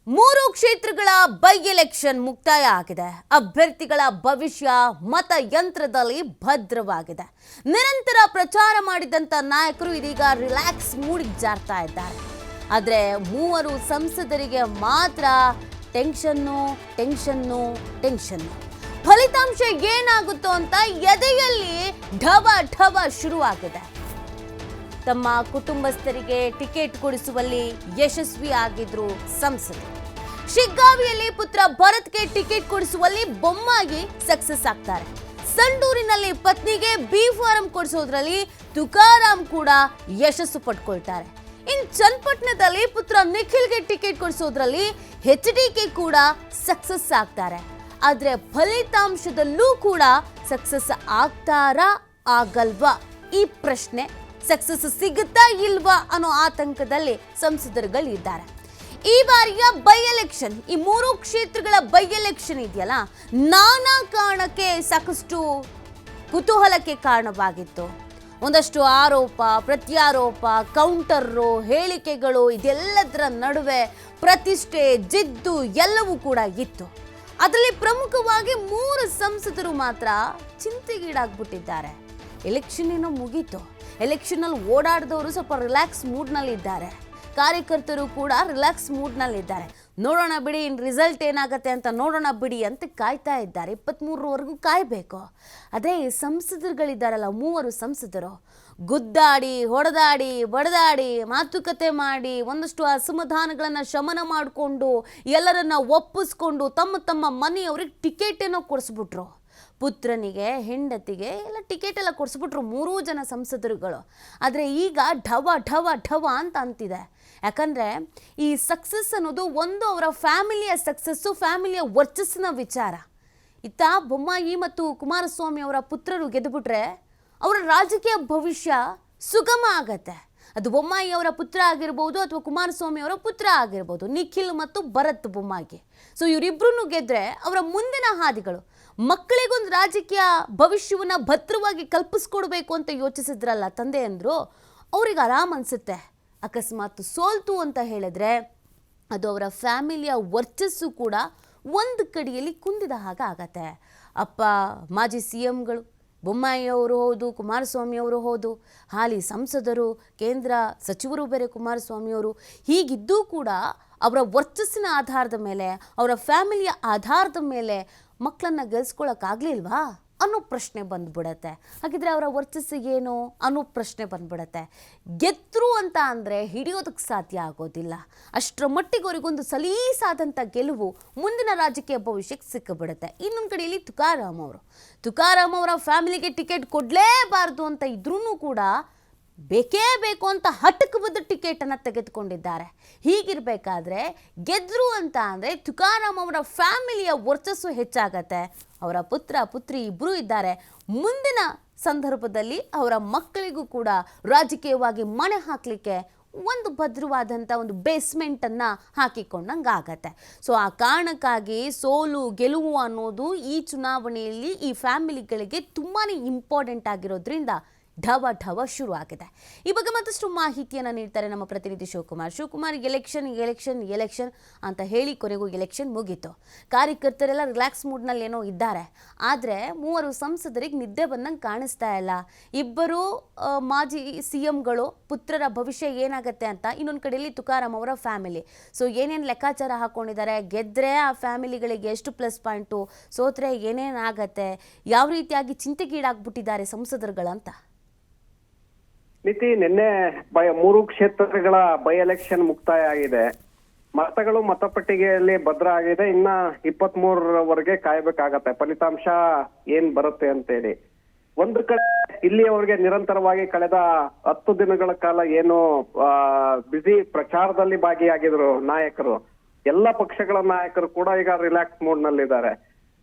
ಮೂರು ಕ್ಷೇತ್ರಗಳ by election ಮುಕ್ತಾಯ ಆಗಿದೆ. ಅಭ್ಯರ್ಥಿಗಳ ಭವಿಷ್ಯ ಮತಯಂತ್ರದಲ್ಲಿ ಭದ್ರವಾಗಿದೆ. ನಿರಂತರ ಪ್ರಚಾರ ಮಾಡಿದಂತ ನಾಯಕರು ಇದೀಗ ರಿಲ್ಯಾಕ್ಸ್ ಮೂಡಿಗೆ ಜಾರ್ತಾ ಇದ್ದಾರೆ. ಆದರೆ ಮೂವರು ಸಂಸದರಿಗೆ ಮಾತ್ರ ಟೆನ್ಷನ್ನು. ಫಲಿತಾಂಶ ಏನಾಗುತ್ತೋ ಅಂತ ಎದೆಯಲ್ಲಿ ಢವ ಢವ ಶುರುವಾಗಿದೆ. ತಮ್ಮ ಕುಟುಂಬಸ್ಥರಿಗೆ ಟಿಕೆಟ್ ಕೊಡಿಸುವಲ್ಲಿ ಯಶಸ್ವಿ ಆಗಿದ್ರು ಸಂಸದರು. ಶಿಗ್ಗಾವಿಯಲ್ಲಿ ಪುತ್ರ ಭರತ್ಗೆ ಟಿಕೆಟ್ ಕೊಡಿಸುವಲ್ಲಿ ಬೊಮ್ಮಾಗಿ ಸಕ್ಸಸ್ ಆಗ್ತಾರೆ. ಸಂಡೂರಿನಲ್ಲಿ ಪತ್ನಿಗೆ ಬಿ ಫಾರಂ ಕೊಡಿಸೋದ್ರಲ್ಲಿ ತುಕಾರಾಂ ಕೂಡ ಯಶಸ್ಸು ಪಡ್ಕೊಳ್ತಾರೆ. ಇನ್ನು ಚನ್ನಪಟ್ಟಣದಲ್ಲಿ ಪುತ್ರ ನಿಖಿಲ್ಗೆ ಟಿಕೆಟ್ ಕೊಡಿಸೋದ್ರಲ್ಲಿ HDK ಕೂಡ ಸಕ್ಸಸ್ ಆಗ್ತಾರೆ. ಆದ್ರೆ ಫಲಿತಾಂಶದಲ್ಲೂ ಕೂಡ ಸಕ್ಸಸ್ ಆಗ್ತಾರಾ ಆಗಲ್ವಾ ಈ ಪ್ರಶ್ನೆ, ಸಕ್ಸಸ್ ಸಿಗುತ್ತಾ ಇಲ್ವಾ ಅನ್ನೋ ಆತಂಕದಲ್ಲಿ ಸಂಸದರುಗಳಿದ್ದಾರೆ. ಈ ಬಾರಿಯ ಬೈ ಎಲೆಕ್ಷನ್, ಈ ಮೂರು ಕ್ಷೇತ್ರಗಳ ಬೈ ಎಲೆಕ್ಷನ್ ಇದೆಯಲ್ಲ, ನಾನಾ ಕಾರಣಕ್ಕೆ ಸಾಕಷ್ಟು ಕುತೂಹಲಕ್ಕೆ ಕಾರಣವಾಗಿತ್ತು. ಒಂದಷ್ಟು ಆರೋಪ ಪ್ರತ್ಯಾರೋಪ, ಕೌಂಟರು, ಹೇಳಿಕೆಗಳು, ಇದೆಲ್ಲದರ ನಡುವೆ ಪ್ರತಿಷ್ಠೆ, ಜಿದ್ದು ಎಲ್ಲವೂ ಕೂಡ ಇತ್ತು. ಅದರಲ್ಲಿ ಪ್ರಮುಖವಾಗಿ ಮೂರು ಸಂಸದರು ಮಾತ್ರ ಚಿಂತೆಗೀಡಾಗ್ಬಿಟ್ಟಿದ್ದಾರೆ. ಎಲೆಕ್ಷನ್ ಏನೋ ಮುಗೀತು, ಎಲೆಕ್ಷನ್ನಲ್ಲಿ ಓಡಾಡಿದವರು ಸ್ವಲ್ಪ ರಿಲ್ಯಾಕ್ಸ್ ಮೂಡ್ನಲ್ಲಿದ್ದಾರೆ, ಕಾರ್ಯಕರ್ತರು ಕೂಡ ರಿಲ್ಯಾಕ್ಸ್ ಮೂಡ್ನಲ್ಲಿದ್ದಾರೆ. ನೋಡೋಣ ಬಿಡಿ, ಇನ್ನು ರಿಸಲ್ಟ್ ಏನಾಗುತ್ತೆ ಅಂತ ನೋಡೋಣ ಬಿಡಿ ಅಂತ ಕಾಯ್ತಾ ಇದ್ದಾರೆ. 23ರವರೆಗೂ ಕಾಯಬೇಕು. ಅದೇ ಸಂಸದರುಗಳಿದ್ದಾರಲ್ಲ, ಮೂವರು ಸಂಸದರು ಗುದ್ದಾಡಿ ಹೊಡೆದಾಡಿ ಬಡದಾಡಿ ಮಾತುಕತೆ ಮಾಡಿ ಒಂದಷ್ಟು ಅಸಮಾಧಾನಗಳನ್ನು ಶಮನ ಮಾಡಿಕೊಂಡು ಎಲ್ಲರನ್ನ ಒಪ್ಪಿಸ್ಕೊಂಡು ತಮ್ಮ ತಮ್ಮ ಮನೆಯವ್ರಿಗೆ ಟಿಕೆಟ್ ಏನೋ ಕೊಡಿಸ್ಬಿಟ್ರು. ಪುತ್ರನಿಗೆ, ಹೆಂಡತಿಗೆ ಎಲ್ಲ ಟಿಕೆಟ್ ಎಲ್ಲ ಕೊಡಿಸ್ಬಿಟ್ರು ಮೂರೂ ಜನ ಸಂಸದರುಗಳು. ಆದರೆ ಈಗ ಢವ ಢವ ಢವ ಅಂತ ಅಂತಿದೆ. ಯಾಕಂದರೆ ಈ ಸಕ್ಸಸ್ ಅನ್ನೋದು ಒಂದು ಅವರ ಫ್ಯಾಮಿಲಿಯ ಸಕ್ಸಸ್ಸು, ಫ್ಯಾಮಿಲಿಯ ವರ್ಚಸ್ಸಿನ ವಿಚಾರ. ಇತ್ತ ಬೊಮ್ಮಾಯಿ ಮತ್ತು ಕುಮಾರಸ್ವಾಮಿ ಅವರ ಪುತ್ರರು ಗೆದ್ದುಬಿಟ್ರೆ ಅವರ ರಾಜಕೀಯ ಭವಿಷ್ಯ ಸುಗಮ ಆಗತ್ತೆ. ಅದು ಬೊಮ್ಮಾಯಿ ಅವರ ಪುತ್ರ ಆಗಿರ್ಬೋದು ಅಥವಾ ಕುಮಾರಸ್ವಾಮಿ ಅವರ ಪುತ್ರ ಆಗಿರ್ಬೋದು, ನಿಖಿಲ್ ಮತ್ತು ಭರತ್ ಬೊಮ್ಮಾಯಿ. ಸೊ ಇವರಿಬ್ಬರೂ ಗೆದ್ರೆ ಅವರ ಮುಂದಿನ ಹಾದಿಗಳು, ಮಕ್ಕಳಿಗೊಂದು ರಾಜಕೀಯ ಭವಿಷ್ಯವನ್ನು ಭದ್ರವಾಗಿ ಕಲ್ಪಿಸ್ಕೊಡ್ಬೇಕು ಅಂತ ಯೋಚಿಸಿದ್ರಲ್ಲ ತಂದೆ ಅಂದರು, ಅವ್ರಿಗೆ ಆರಾಮ್ ಅನಿಸುತ್ತೆ. ಅಕಸ್ಮಾತ್ ಸೋಲ್ತು ಅಂತ ಹೇಳಿದ್ರೆ ಅದು ಅವರ ಫ್ಯಾಮಿಲಿಯ ವರ್ಚಸ್ಸು ಕೂಡ ಒಂದು ಕಡೆಯಲ್ಲಿ ಕುಂದಿದ ಹಾಗೆ ಆಗತ್ತೆ. ಅಪ್ಪ ಮಾಜಿ CMಗಳು ಬೊಮ್ಮಾಯಿಯವರು ಹೌದು, ಕುಮಾರಸ್ವಾಮಿಯವರು ಹೌದು, ಹಾಲಿ ಸಂಸದರು, ಕೇಂದ್ರ ಸಚಿವರು ಬೇರೆ ಕುಮಾರಸ್ವಾಮಿಯವರು. ಹೀಗಿದ್ದೂ ಕೂಡ ಅವರ ವರ್ಚಸ್ಸಿನ ಆಧಾರದ ಮೇಲೆ, ಅವರ ಫ್ಯಾಮಿಲಿಯ ಆಧಾರದ ಮೇಲೆ ಮಕ್ಕಳನ್ನ ಗೆಲ್ಸ್ಕೊಳಕ್ಕಾಗ್ಲಿಲ್ವಾ ಅನ್ನೋ ಪ್ರಶ್ನೆ ಬಂದ್ಬಿಡತ್ತೆ. ಹಾಗಿದ್ರೆ ಅವರ ವರ್ಚಸ್ಸಿಗೇನು ಅನ್ನೋ ಪ್ರಶ್ನೆ ಬಂದ್ಬಿಡತ್ತೆ. ಗೆದ್ರು ಅಂತ ಅಂದರೆ ಹಿಡಿಯೋದಕ್ಕೆ ಸಾಧ್ಯ ಆಗೋದಿಲ್ಲ. ಅಷ್ಟರ ಮಟ್ಟಿಗೆ ಅವರಿಗೊಂದು ಸಲೀಸಾದಂಥ ಗೆಲುವು ಮುಂದಿನ ರಾಜಕೀಯ ಭವಿಷ್ಯಕ್ಕೆ ಸಿಕ್ಕಿಬಿಡುತ್ತೆ. ಇನ್ನೊಂದು ಕಡೆಯಲ್ಲಿ ತುಕಾರಾಂ ಅವರ ಫ್ಯಾಮಿಲಿಗೆ ಟಿಕೆಟ್ ಕೊಡಲೇಬಾರ್ದು ಅಂತ ಇದ್ರೂ ಕೂಡ ಬೇಕೇ ಬೇಕು ಅಂತ ಹಠಕ್ಕೆ ಬಿದ್ದು ಟಿಕೆಟನ್ನು ತೆಗೆದುಕೊಂಡಿದ್ದಾರೆ. ಹೀಗಿರಬೇಕಾದ್ರೆ ಗೆದ್ರು ಅಂತ ಅಂದರೆ ತುಕಾರಾಂ ಅವರ ಫ್ಯಾಮಿಲಿಯ ವರ್ಚಸ್ಸು ಹೆಚ್ಚಾಗತ್ತೆ. ಅವರ ಪುತ್ರ ಪುತ್ರಿ ಇಬ್ಬರೂ ಇದ್ದಾರೆ. ಮುಂದಿನ ಸಂದರ್ಭದಲ್ಲಿ ಅವರ ಮಕ್ಕಳಿಗೂ ಕೂಡ ರಾಜಕೀಯವಾಗಿ ಮಣೆ ಹಾಕಲಿಕ್ಕೆ ಒಂದು ಭದ್ರವಾದಂಥ ಒಂದು ಬೇಸ್ಮೆಂಟನ್ನು ಹಾಕಿಕೊಂಡಂಗೆ ಆಗತ್ತೆ. ಸೊ ಆ ಕಾರಣಕ್ಕಾಗಿ ಸೋಲು ಗೆಲುವು ಅನ್ನೋದು ಈ ಚುನಾವಣೆಯಲ್ಲಿ ಈ ಫ್ಯಾಮಿಲಿಗಳಿಗೆ ತುಂಬಾ ಇಂಪಾರ್ಟೆಂಟ್ ಆಗಿರೋದ್ರಿಂದ ಢವ ಢವ ಶುರು ಆಗಿದೆ. ಈ ಬಗ್ಗೆ ಮತ್ತಷ್ಟು ಮಾಹಿತಿಯನ್ನು ನೀಡ್ತಾರೆ ನಮ್ಮ ಪ್ರತಿನಿಧಿ ಶಿವಕುಮಾರ್. ಎಲೆಕ್ಷನ್ ಅಂತ ಹೇಳಿ ಕೊನೆಗೂ ಎಲೆಕ್ಷನ್ ಮುಗೀತು. ಕಾರ್ಯಕರ್ತರೆಲ್ಲ ರಿಲ್ಯಾಕ್ಸ್ ಮೂಡ್ನಲ್ಲಿ ಏನೋ ಇದ್ದಾರೆ. ಆದರೆ ಮೂವರು ಸಂಸದರಿಗೆ ನಿದ್ದೆ ಬಂದಂಗೆ ಕಾಣಿಸ್ತಾ ಇಲ್ಲ. ಇಬ್ಬರು ಮಾಜಿ CMಗಳು ಪುತ್ರರ ಭವಿಷ್ಯ ಏನಾಗುತ್ತೆ ಅಂತ, ಇನ್ನೊಂದು ಕಡೆಯಲ್ಲಿ ತುಕಾರಾಂ ಅವರ ಫ್ಯಾಮಿಲಿ. ಸೊ ಏನೇನು ಲೆಕ್ಕಾಚಾರ ಹಾಕ್ಕೊಂಡಿದ್ದಾರೆ, ಗೆದ್ದರೆ ಆ ಫ್ಯಾಮಿಲಿಗಳಿಗೆ ಎಷ್ಟು ಪ್ಲಸ್ ಪಾಯಿಂಟು, ಸೋತ್ರೆ ಏನೇನಾಗತ್ತೆ, ಯಾವ ರೀತಿಯಾಗಿ ಚಿಂತೆಗೀಡಾಗ್ಬಿಟ್ಟಿದ್ದಾರೆ ಸಂಸದರುಗಳಂತ. ನೀತಿ, ನಿನ್ನೆ ಮೂರು ಕ್ಷೇತ್ರಗಳ ಬೈ ಎಲೆಕ್ಷನ್ ಮುಕ್ತಾಯ ಆಗಿದೆ. ಮತಗಳು ಮತಪಟ್ಟಿಗೆಯಲ್ಲಿ ಭದ್ರ ಆಗಿದೆ. ಇನ್ನ 23ರವರೆಗೆ ಕಾಯ್ಬೇಕಾಗತ್ತೆ ಫಲಿತಾಂಶ ಏನ್ ಬರುತ್ತೆ ಅಂತೇಳಿ. ಒಂದು ಕಡೆ ಇಲ್ಲಿ ಅವ್ರಿಗೆ ನಿರಂತರವಾಗಿ ಕಳೆದ 10 ದಿನಗಳ ಕಾಲ ಏನು ಬಿಸಿ ಪ್ರಚಾರದಲ್ಲಿ ಭಾಗಿಯಾಗಿದ್ರು ನಾಯಕರು, ಎಲ್ಲ ಪಕ್ಷಗಳ ನಾಯಕರು ಕೂಡ ಈಗ ರಿಲ್ಯಾಕ್ಸ್ ಮೂಡ್ ನಲ್ಲಿದ್ದಾರೆ.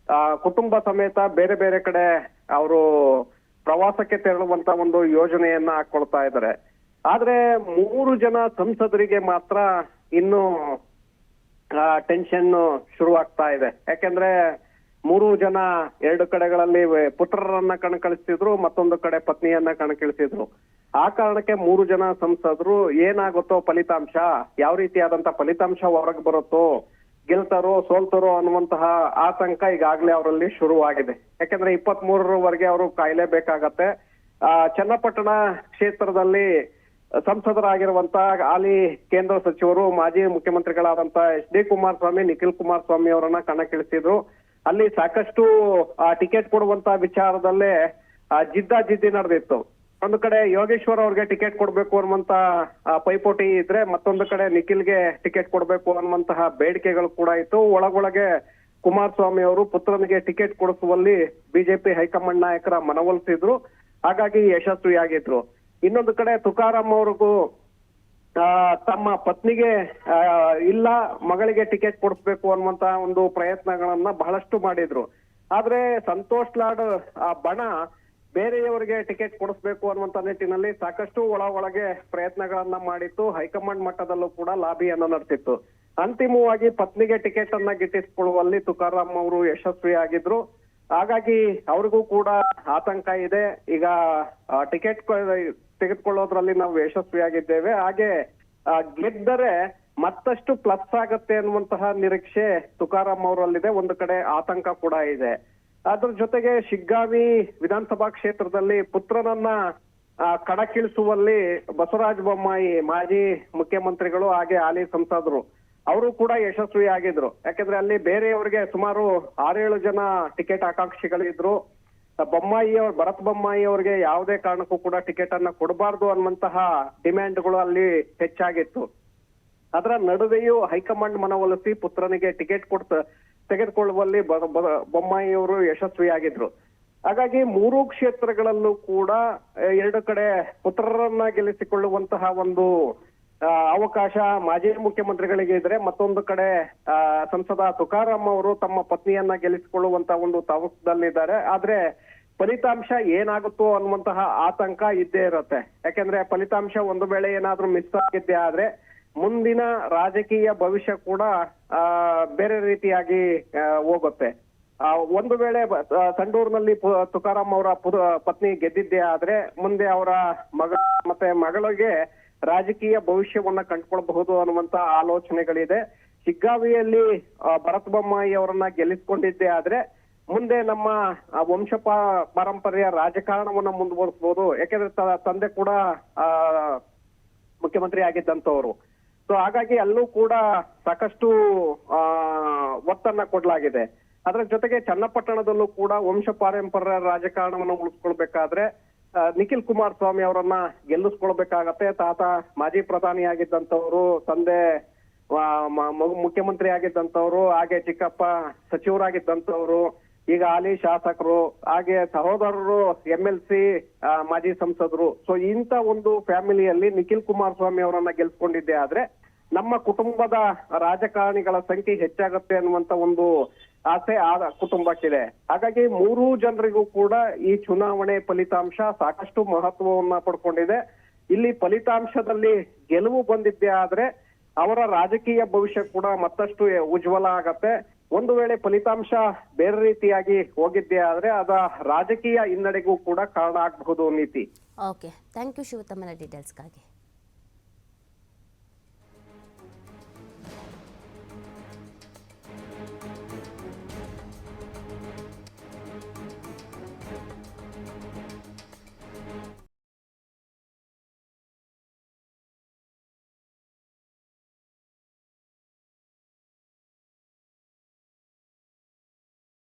ಕುಟುಂಬ ಸಮೇತ ಬೇರೆ ಬೇರೆ ಕಡೆ ಅವರು ಪ್ರವಾಸಕ್ಕೆ ತೆರಳುವಂತ ಒಂದು ಯೋಜನೆಯನ್ನ ಹಾಕೊಳ್ತಾ ಇದ್ದಾರೆ. ಆದ್ರೆ 3 ಜನ ಸಂಸದರಿಗೆ ಮಾತ್ರ ಇನ್ನು ಟೆನ್ಷನ್ ಶುರುವಾಗ್ತಾ ಇದೆ. ಯಾಕೆಂದ್ರೆ 3 ಜನ 2 ಕಡೆಗಳಲ್ಲಿ ಪುತ್ರರನ್ನ ಕಣಕ್ಕಿಳಿಸ್ತಿದ್ರು, ಮತ್ತೊಂದು ಕಡೆ ಪತ್ನಿಯನ್ನ ಕಣಕ್ಕಿಳಿಸಿದ್ರು. ಆ ಕಾರಣಕ್ಕೆ 3 ಜನ ಸಂಸದರು ಏನಾಗುತ್ತೋ ಫಲಿತಾಂಶ, ಯಾವ ರೀತಿಯಾದಂತ ಫಲಿತಾಂಶ ಹೊರಗೆ ಬರುತ್ತೋ ಗೆಲ್ತಾರೋ ಸೋಲ್ತಾರೋ ಅನ್ನುವಂತಹ ಆತಂಕ ಈಗಾಗಲೇ ಅವರಲ್ಲಿ ಶುರುವಾಗಿದೆ. ಯಾಕಂದ್ರೆ 23ರವರೆಗೆ ಅವರು ಕಾಯಲೇಬೇಕಾಗತ್ತೆ. ಚನ್ನಪಟ್ಟಣ ಕ್ಷೇತ್ರದಲ್ಲಿ ಸಂಸದರಾಗಿರುವಂತಹ ಹಾಲಿ ಕೇಂದ್ರ ಸಚಿವರು ಮಾಜಿ ಮುಖ್ಯಮಂತ್ರಿಗಳಾದಂತಹ HD ಕುಮಾರಸ್ವಾಮಿ, ನಿಖಿಲ್ ಕುಮಾರಸ್ವಾಮಿ ಅವರನ್ನ ಕಣಕ್ಕಿಳಿಸಿದ್ರು. ಅಲ್ಲಿ ಸಾಕಷ್ಟು ಟಿಕೆಟ್ ಕೊಡುವಂತ ವಿಚಾರದಲ್ಲೇ ಜಿದ್ದಿ ನಡೆದಿತ್ತು. ಒಂದು ಕಡೆ ಯೋಗೇಶ್ವರ್ ಅವ್ರಿಗೆ ಟಿಕೆಟ್ ಕೊಡ್ಬೇಕು ಅನ್ನುವಂತ ಪೈಪೋಟಿ ಇದ್ರೆ, ಮತ್ತೊಂದು ಕಡೆ ನಿಖಿಲ್ಗೆ ಟಿಕೆಟ್ ಕೊಡ್ಬೇಕು ಅನ್ನುವಂತಹ ಬೇಡಿಕೆಗಳು ಕೂಡ ಇತ್ತು. ಒಳಗೊಳಗೆ ಕುಮಾರಸ್ವಾಮಿ ಅವರು ಪುತ್ರನಿಗೆ ಟಿಕೆಟ್ ಕೊಡಿಸುವಲ್ಲಿ ಬಿಜೆಪಿ ಹೈಕಮಾಂಡ್ ನಾಯಕರ ಮನವೊಲಿಸಿದ್ರು. ಹಾಗಾಗಿ ಯಶಸ್ವಿಯಾಗಿದ್ರು. ಇನ್ನೊಂದು ಕಡೆ ತುಕಾರಾಂ ಅವ್ರಿಗೂ ತಮ್ಮ ಪತ್ನಿಗೆ ಇಲ್ಲ ಮಗಳಿಗೆ ಟಿಕೆಟ್ ಕೊಡಿಸ್ಬೇಕು ಅನ್ನುವಂತ ಒಂದು ಪ್ರಯತ್ನಗಳನ್ನ ಬಹಳಷ್ಟು ಮಾಡಿದ್ರು. ಆದ್ರೆ ಸಂತೋಷ್ ಲಾಡ್ ಬಣ ಬೇರೆಯವರಿಗೆ ಟಿಕೆಟ್ ಕೊಡಿಸ್ಬೇಕು ಅನ್ನುವಂತ ನಿಟ್ಟಿನಲ್ಲಿ ಸಾಕಷ್ಟು ಒಳಗೆ ಪ್ರಯತ್ನಗಳನ್ನ ಮಾಡಿತ್ತು. ಹೈಕಮಾಂಡ್ ಮಟ್ಟದಲ್ಲೂ ಕೂಡ ಲಾಬಿಯನ್ನ ನಡೆಸಿತ್ತು. ಅಂತಿಮವಾಗಿ ಪತ್ನಿಗೆ ಟಿಕೆಟ್ ಅನ್ನ ಗಿಟ್ಟಿಸಿಕೊಳ್ಳುವಲ್ಲಿ ತುಕಾರಾಂ ಅವರು ಯಶಸ್ವಿಯಾಗಿದ್ರು. ಹಾಗಾಗಿ ಅವ್ರಿಗೂ ಕೂಡ ಆತಂಕ ಇದೆ. ಈಗ ಟಿಕೆಟ್ ತೆಗೆದುಕೊಳ್ಳೋದ್ರಲ್ಲಿ ನಾವು ಯಶಸ್ವಿಯಾಗಿದ್ದೇವೆ, ಹಾಗೆ ಗೆದ್ದರೆ ಮತ್ತಷ್ಟು ಪ್ಲಸ್ ಆಗತ್ತೆ ಅನ್ನುವಂತಹ ನಿರೀಕ್ಷೆ ತುಕಾರಾಂ ಅವರಲ್ಲಿದೆ. ಒಂದು ಕಡೆ ಆತಂಕ ಕೂಡ ಇದೆ. ಅದ್ರ ಜೊತೆಗೆ ಶಿಗ್ಗಾವಿ ವಿಧಾನಸಭಾ ಕ್ಷೇತ್ರದಲ್ಲಿ ಪುತ್ರನನ್ನ ಕಣಕ್ಕಿಳಿಸುವಲ್ಲಿ ಬಸವರಾಜ ಬೊಮ್ಮಾಯಿ ಮಾಜಿ ಮುಖ್ಯಮಂತ್ರಿಗಳು ಹಾಗೆ ಹಾಲಿ ಸಂಸದರು ಅವರು ಕೂಡ ಯಶಸ್ವಿಯಾಗಿದ್ರು. ಯಾಕಂದ್ರೆ ಅಲ್ಲಿ ಬೇರೆಯವರಿಗೆ ಸುಮಾರು 6-7 ಜನ ಟಿಕೆಟ್ ಆಕಾಂಕ್ಷಿಗಳಿದ್ರು. ಭರತ್ ಬೊಮ್ಮಾಯಿ ಅವರಿಗೆ ಯಾವುದೇ ಕಾರಣಕ್ಕೂ ಕೂಡ ಟಿಕೆಟ್ ಅನ್ನ ಕೊಡಬಾರ್ದು ಅನ್ನುವಂತಹ ಡಿಮ್ಯಾಂಡ್ಗಳು ಅಲ್ಲಿ ಹೆಚ್ಚಾಗಿತ್ತು. ಅದರ ನಡುವೆಯೂ ಹೈಕಮಾಂಡ್ ಮನವೊಲಿಸಿ ಪುತ್ರನಿಗೆ ಟಿಕೆಟ್ ತೆಗೆದುಕೊಳ್ಳುವಲ್ಲಿ ಬೊಮ್ಮಾಯಿ ಅವರು ಯಶಸ್ವಿಯಾಗಿದ್ರು. ಹಾಗಾಗಿ 3 ಕ್ಷೇತ್ರಗಳಲ್ಲೂ ಕೂಡ 2 ಕಡೆ ಪುತ್ರರನ್ನ ಗೆಲ್ಲಿಸಿಕೊಳ್ಳುವಂತಹ ಒಂದು ಅವಕಾಶ ಮಾಜಿ ಮುಖ್ಯಮಂತ್ರಿಗಳಿಗೆ ಇದ್ರೆ, ಮತ್ತೊಂದು ಕಡೆ ಸಂಸದ ತುಕಾರಾಂ ಅವರು ತಮ್ಮ ಪತ್ನಿಯನ್ನ ಗೆಲ್ಲಿಸಿಕೊಳ್ಳುವಂತ ಒಂದು ತವಕದಲ್ಲಿದ್ದಾರೆ. ಆದ್ರೆ ಫಲಿತಾಂಶ ಏನಾಗುತ್ತೋ ಅನ್ನುವಂತಹ ಆತಂಕ ಇದ್ದೇ ಇರುತ್ತೆ. ಯಾಕಂದ್ರೆ ಫಲಿತಾಂಶ ಒಂದು ವೇಳೆ ಏನಾದ್ರೂ ಮಿಸ್ ಆಗಿದ್ದೆ ಆದ್ರೆ ಮುಂದಿನ ರಾಜಕೀಯ ಭವಿಷ್ಯ ಕೂಡ ಬೇರೆ ರೀತಿಯಾಗಿ ಹೋಗುತ್ತೆ. ಒಂದು ವೇಳೆ ಸಂಡೂರಿನಲ್ಲಿ ತುಕಾರಾಂ ಅವರ ಪತ್ನಿ ಗೆದ್ದಿದ್ದೇ ಆದ್ರೆ ಮುಂದೆ ಅವರ ಮಗಳಿಗೆ ರಾಜಕೀಯ ಭವಿಷ್ಯವನ್ನ ಕಂಡುಕೊಳ್ಬಹುದು ಅನ್ನುವಂತ ಆಲೋಚನೆಗಳಿದೆ. ಶಿಗ್ಗಾವಿಯಲ್ಲಿ ಭರತ್ ಬೊಮ್ಮಾಯಿ ಅವರನ್ನ ಗೆಲ್ಲಿಸಿಕೊಂಡಿದ್ದೇ ಆದ್ರೆ ಮುಂದೆ ನಮ್ಮ ವಂಶ ಪಾರಂಪರ್ಯ ರಾಜಕಾರಣವನ್ನ ಮುಂದುವರಿಸಬಹುದು. ಯಾಕೆಂದ್ರೆ ತಂದೆ ಕೂಡ ಮುಖ್ಯಮಂತ್ರಿ ಆಗಿದ್ದಂತವ್ರು. ಸೊ ಹಾಗಾಗಿ ಅಲ್ಲೂ ಕೂಡ ಸಾಕಷ್ಟು ಒತ್ತನ್ನ ಕೊಡ್ಲಾಗಿದೆ. ಅದರ ಜೊತೆಗೆ ಚನ್ನಪಟ್ಟಣದಲ್ಲೂ ಕೂಡ ವಂಶ ಪಾರಂಪರ್ಯ ರಾಜಕಾರಣವನ್ನ ಉಳಿಸ್ಕೊಳ್ಬೇಕಾದ್ರೆ ನಿಖಿಲ್ ಕುಮಾರಸ್ವಾಮಿ ಅವರನ್ನ ಗೆಲ್ಲಿಸ್ಕೊಳ್ಬೇಕಾಗತ್ತೆ. ತಾತ ಮಾಜಿ ಪ್ರಧಾನಿ ಆಗಿದ್ದಂತವ್ರು, ತಂದೆ ಮುಖ್ಯಮಂತ್ರಿ ಆಗಿದ್ದಂತವ್ರು, ಹಾಗೆ ಚಿಕ್ಕಪ್ಪ ಸಚಿವರಾಗಿದ್ದಂತವ್ರು, ಈಗ ಹಾಲಿ ಶಾಸಕರು, ಹಾಗೆ ಸಹೋದರರು MLC ಮಾಜಿ ಸಂಸದರು. ಸೊ ಇಂತ ಒಂದು ಫ್ಯಾಮಿಲಿಯಲ್ಲಿ ನಿಖಿಲ್ ಕುಮಾರಸ್ವಾಮಿ ಅವರನ್ನ ಗೆಲ್ಸ್ಕೊಂಡಿದ್ದೆ ಆದ್ರೆ ನಮ್ಮ ಕುಟುಂಬದ ರಾಜಕಾರಣಿಗಳ ಸಂಖ್ಯೆ ಹೆಚ್ಚಾಗುತ್ತೆ ಅನ್ನುವಂತ ಒಂದು ಆಸೆ ಆ ಕುಟುಂಬಕ್ಕಿದೆ. ಹಾಗಾಗಿ 3 ಜನರಿಗೂ ಕೂಡ ಈ ಚುನಾವಣೆ ಫಲಿತಾಂಶ ಸಾಕಷ್ಟು ಮಹತ್ವವನ್ನ ಪಡ್ಕೊಂಡಿದೆ. ಇಲ್ಲಿ ಫಲಿತಾಂಶದಲ್ಲಿ ಗೆಲುವು ಬಂದಿದ್ದೆ ಆದ್ರೆ ಅವರ ರಾಜಕೀಯ ಭವಿಷ್ಯ ಕೂಡ ಮತ್ತಷ್ಟು ಉಜ್ವಲ ಆಗತ್ತೆ. ಒಂದು ವೇಳೆ ಫಲಿತಾಂಶ ಬೇರೆ ರೀತಿಯಾಗಿ ಹೋಗಿದ್ದೆ ಆದ್ರೆ ಅದ ರಾಜಕೀಯ ಹಿನ್ನಡೆಗೂ ಕೂಡ ಕಾರಣ ಆಗಬಹುದು. ನೀತಿ. ಓಕೆ, ಥ್ಯಾಂಕ್ ಯು ಶಿವ, ತಮ್ಮ ಡೀಟೇಲ್ಸ್ಗಾಗಿ.